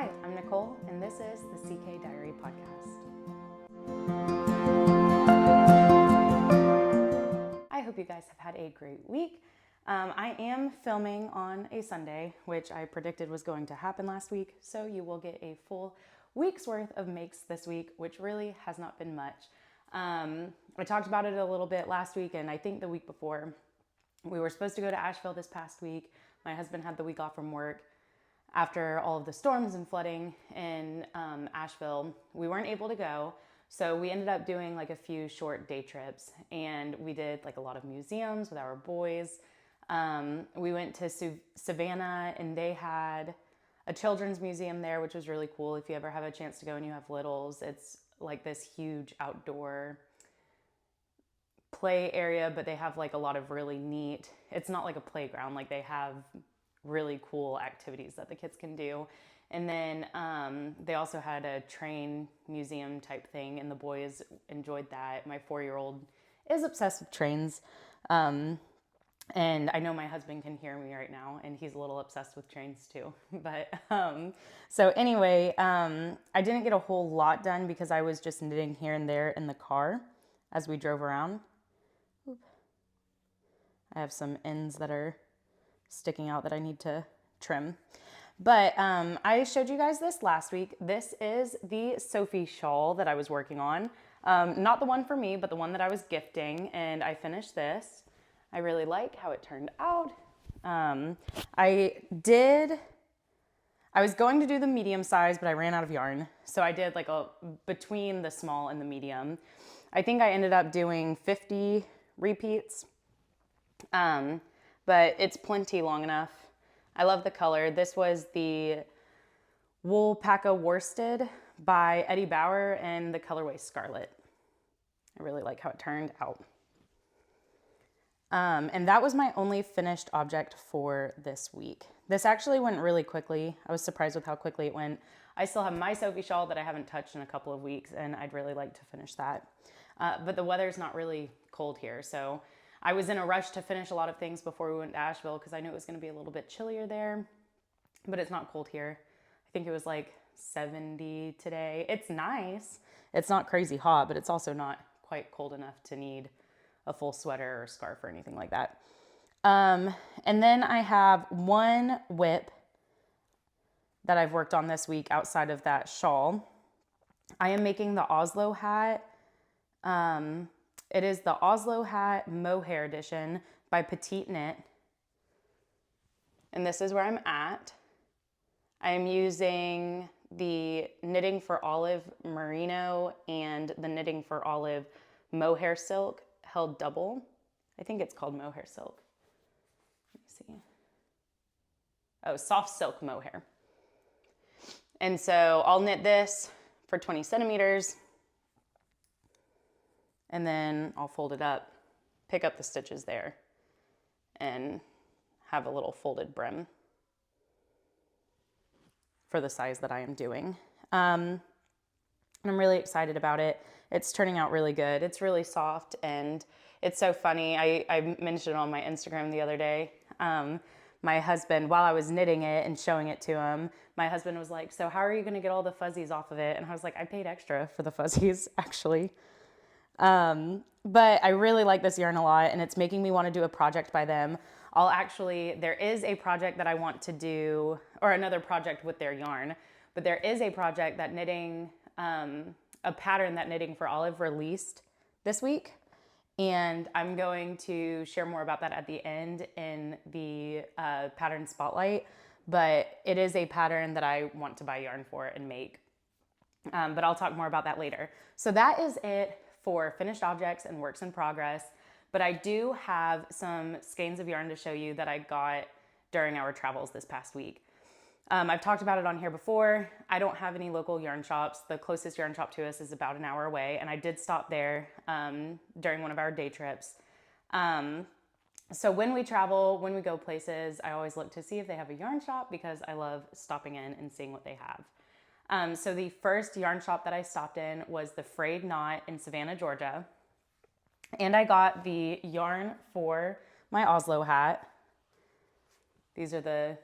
Hi, I'm Nicole, and this is the CK Diary Podcast. I hope you guys have had a great week. I am filming on a Sunday, which I predicted was going to happen last week, so you will get a full week's worth of makes this week, which really has not been much. I talked about it a little bit last week, and I think the week before. We were supposed to go to Asheville this past week. My husband had the week off from work. After all of the storms and flooding in Asheville, we weren't able to go. So we ended up doing like a few short day trips, and we did like a lot of museums with our boys. We went to Savannah, and they had a children's museum there, which was really cool. If you ever have a chance to go and you have littles, it's like this huge outdoor play area, but they have like a lot of really neat, it's not like a playground, like they have really cool activities that the kids can do. And then they also had a train museum type thing, and the boys enjoyed that. My 4-year-old is obsessed with trains. And I know my husband can hear me right now, and he's a little obsessed with trains too. But so anyway, I didn't get a whole lot done because I was just knitting here and there in the car as we drove around. I have some ends that are sticking out that I need to trim. But I showed you guys this last week. This is the Sophie shawl that I was working on. Not the one for me, but the one that I was gifting. And I finished this. I really like how it turned out. I was going to do the medium size, but I ran out of yarn. So I did like between the small and the medium. I think I ended up doing 50 repeats. But it's plenty long enough. I love the color. This was the Woolpaca Worsted by Eddie Bauer and the colorway Scarlet. I really like how it turned out. And that was my only finished object for this week. This actually went really quickly. I was surprised with how quickly it went. I still have my Sophie shawl that I haven't touched in a couple of weeks, and I'd really like to finish that. But the weather's not really cold here, so I was in a rush to finish a lot of things before we went to Asheville because I knew it was going to be a little bit chillier there, but it's not cold here. I think it was like 70 today. It's nice. It's not crazy hot, but it's also not quite cold enough to need a full sweater or scarf or anything like that. And then I have one whip that I've worked on this week outside of that shawl. I am making the Oslo hat. It is the Oslo hat mohair edition by Petite Knit. And this is where I'm at. I am using the Knitting for Olive merino and the Knitting for Olive mohair silk held double. I think it's called mohair silk. Let me see. Oh, soft silk mohair. And so I'll knit this for 20 centimeters. And then I'll fold it up, pick up the stitches there, and have a little folded brim for the size that I am doing. And I'm really excited about it. It's turning out really good. It's really soft, and it's so funny. I mentioned it on my Instagram the other day. My husband, while I was knitting it and showing it to him, my husband was like, "So how are you gonna get all the fuzzies off of it?" And I was like, "I paid extra for the fuzzies, actually." But I really like this yarn a lot, and it's making me want to do a project by them. There is a project that I want to do, or another project with their yarn, but there is a project that a pattern that Knitting for Olive released this week. And I'm going to share more about that at the end in the pattern spotlight. But it is a pattern that I want to buy yarn for and make. But I'll talk more about that later. So that is it for finished objects and works in progress. But I do have some skeins of yarn to show you that I got during our travels this past week. I've talked about it on here before. I don't have any local yarn shops. The closest yarn shop to us is about an hour away, and I did stop there during one of our day trips. So when we travel, when we go places, I always look to see if they have a yarn shop because I love stopping in and seeing what they have. So the first yarn shop that I stopped in was the Frayed Knot in Savannah, Georgia. And I got the yarn for my Oslo hat. These are the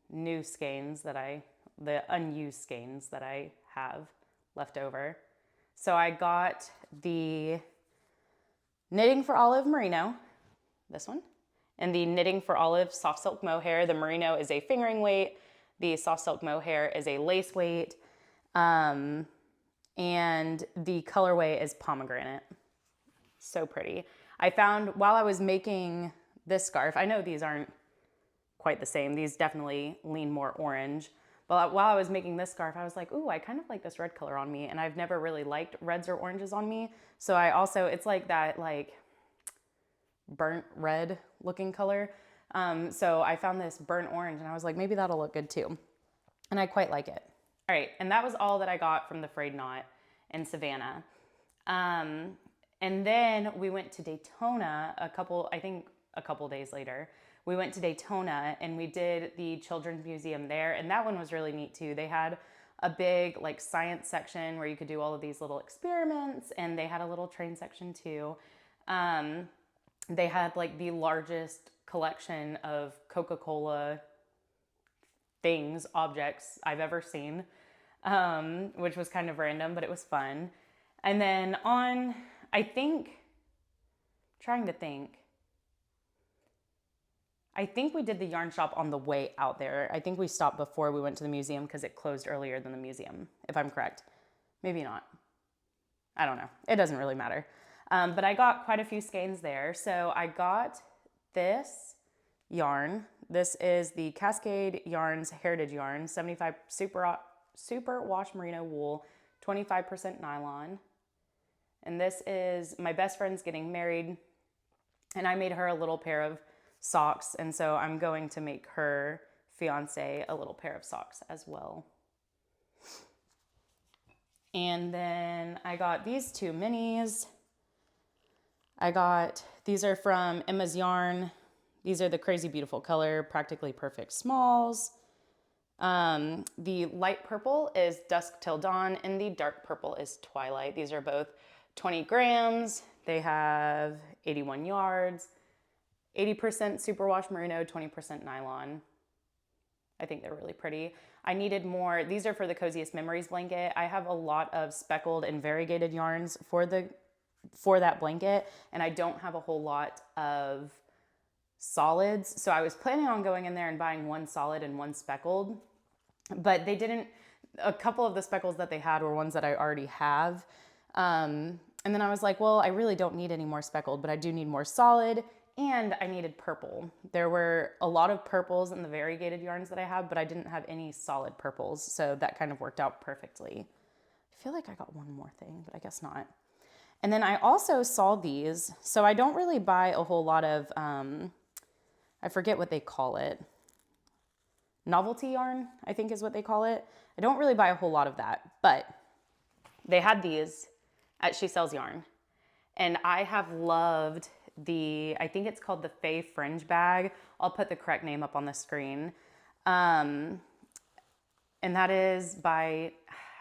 new skeins that I the unused skeins that I have left over. So I got the Knitting for Olive Merino, this one, and the Knitting for Olive Soft Silk Mohair. The Merino is a fingering weight. The Soft Silk Mohair is a lace weight. And the colorway is pomegranate. So pretty. I found while I was making this scarf, I know these aren't quite the same. These definitely lean more orange. But while I was making this scarf, I was like, ooh, I kind of like this red color on me. And I've never really liked reds or oranges on me. So I also, it's like that like burnt red looking color. So I found this burnt orange and I was like, maybe that'll look good too. And I quite like it. All right, and that was all that I got from the Frayed Knot in Savannah. And then we went to Daytona a couple days later. We went to Daytona and we did the Children's Museum there, and that one was really neat too. They had a big like science section where you could do all of these little experiments, and they had a little train section too. They had like the largest collection of Coca-Cola objects I've ever seen, which was kind of random, but it was fun. And then I think we did the yarn shop on the way out there. I think we stopped before we went to the museum because it closed earlier than the museum, if I'm correct. Maybe not. I don't know. It doesn't really matter. But I got quite a few skeins there. So I got this yarn. This is the Cascade Yarns Heritage Yarn, 75 super wash merino wool, 25% nylon. And this is my best friend's getting married, and I made her a little pair of socks, and so I'm going to make her fiance a little pair of socks as well. And then I got these two minis. These are from Emma's Yarn. These are the Crazy Beautiful Color, Practically Perfect Smalls. The light purple is Dusk Till Dawn, and the dark purple is Twilight. These are both 20 grams. They have 81 yards, 80% superwash merino, 20% nylon. I think they're really pretty. I needed more. These are for the Coziest Memories blanket. I have a lot of speckled and variegated yarns for that blanket, and I don't have a whole lot of solids. So I was planning on going in there and buying one solid and one speckled, but they didn't. A couple of the speckles that they had were ones that I already have. And then I was like, well, I really don't need any more speckled, but I do need more solid, and I needed purple. There were a lot of purples in the variegated yarns that I have, but I didn't have any solid purples. So that kind of worked out perfectly. I feel like I got one more thing, but I guess not. And then I also saw these. So I don't really buy a whole lot of, I forget what they call it. Novelty yarn, I think is what they call it. I don't really buy a whole lot of that, but they had these at She Sells Yarn. And I have loved I think it's called the Faye Fringe Bag. I'll put the correct name up on the screen. And that is by,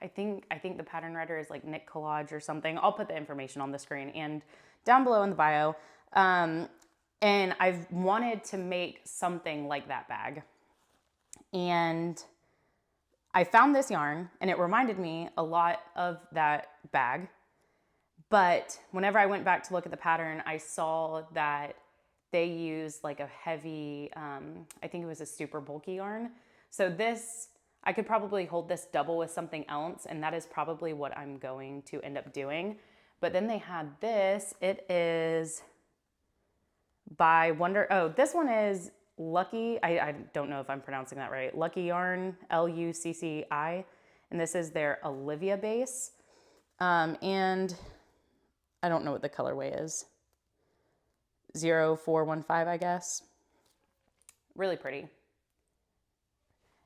I think the pattern writer is like Nick Collage or something. I'll put the information on the screen and down below in the bio. And I've wanted to make something like that bag. And I found this yarn and it reminded me a lot of that bag. But whenever I went back to look at the pattern, I saw that they used like a heavy, I think it was a super bulky yarn. So this, I could probably hold this double with something else, and that is probably what I'm going to end up doing. But then they had this. It is by this one is Lucky. I don't know if I'm pronouncing that right. Lucky Yarn, Lucci. And this is their Olivia base. And I don't know what the colorway is. 0415, I guess. Really pretty.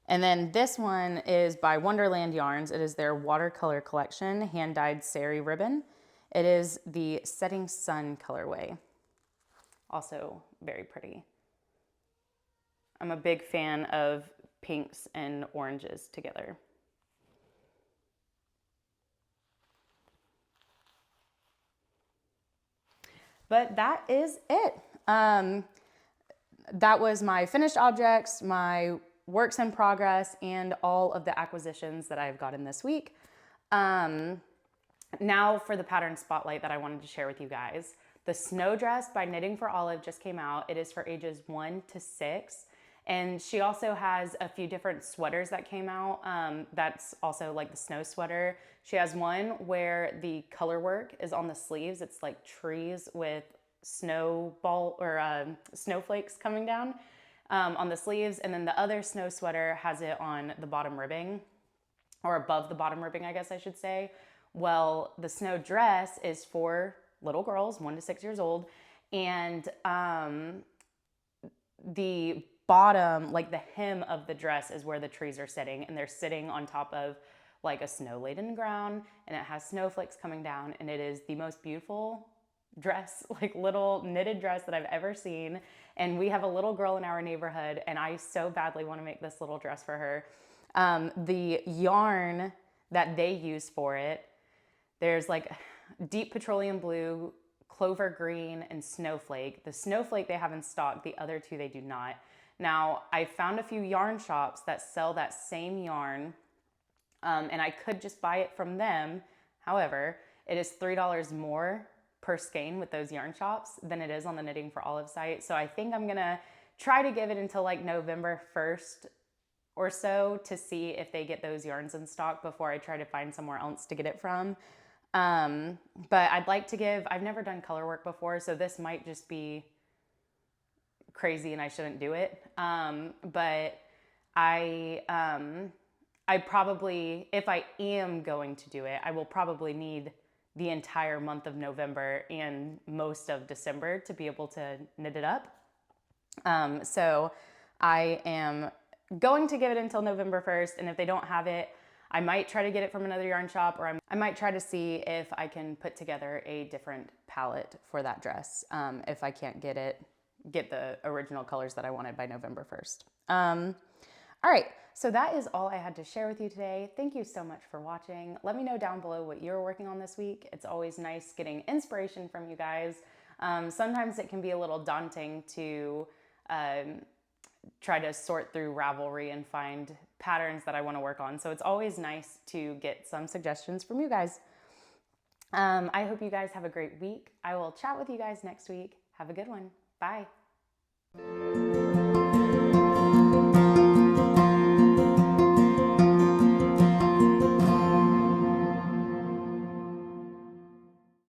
And then this one is by Wonderland Yarns. It is their watercolor collection, hand-dyed sari ribbon. It is the Setting Sun colorway. Also very pretty. I'm a big fan of pinks and oranges together. But that is it. That was my finished objects, my works in progress and all of the acquisitions that I've gotten this week. Now for the pattern spotlight that I wanted to share with you guys. The Snow Dress by Knitting for Olive just came out. It is for ages 1 to 6. And she also has a few different sweaters that came out. That's also like the snow sweater. She has one where the color work is on the sleeves. It's like trees with snowball or snowflakes coming down on the sleeves. And then the other snow sweater has it on the bottom ribbing, or above the bottom ribbing, I guess I should say. Well, the snow dress is for little girls, 1 to 6 years old. And the bottom, like the hem of the dress, is where the trees are sitting, and they're sitting on top of like a snow-laden ground, and it has snowflakes coming down, and it is the most beautiful dress, like little knitted dress that I've ever seen. And we have a little girl in our neighborhood, and I so badly want to make this little dress for her. The yarn that they use for it, there's like deep petroleum blue, clover green, and snowflake. The snowflake they have in stock, the other two they do not. Now, I found a few yarn shops that sell that same yarn, and I could just buy it from them. However, it is $3 more per skein with those yarn shops than it is on the Knitting for Olive site. So I think I'm gonna try to give it until like November 1st or so to see if they get those yarns in stock before I try to find somewhere else to get it from. But I'd like to give, I've never done color work before, so this might just be crazy and I shouldn't do it. But I probably, if I am going to do it, I will probably need the entire month of November and most of December to be able to knit it up. So I am going to give it until November 1st, and if they don't have it, I might try to get it from another yarn shop, or I might try to see if I can put together a different palette for that dress, if I can't get the original colors that I wanted by November 1st. All right, so that is all I had to share with you today. Thank you so much for watching. Let me know down below what you're working on this week. It's always nice getting inspiration from you guys. Sometimes it can be a little daunting to try to sort through Ravelry and find patterns that I want to work on. So it's always nice to get some suggestions from you guys. I hope you guys have a great week. I will chat with you guys next week. Have a good one. Bye.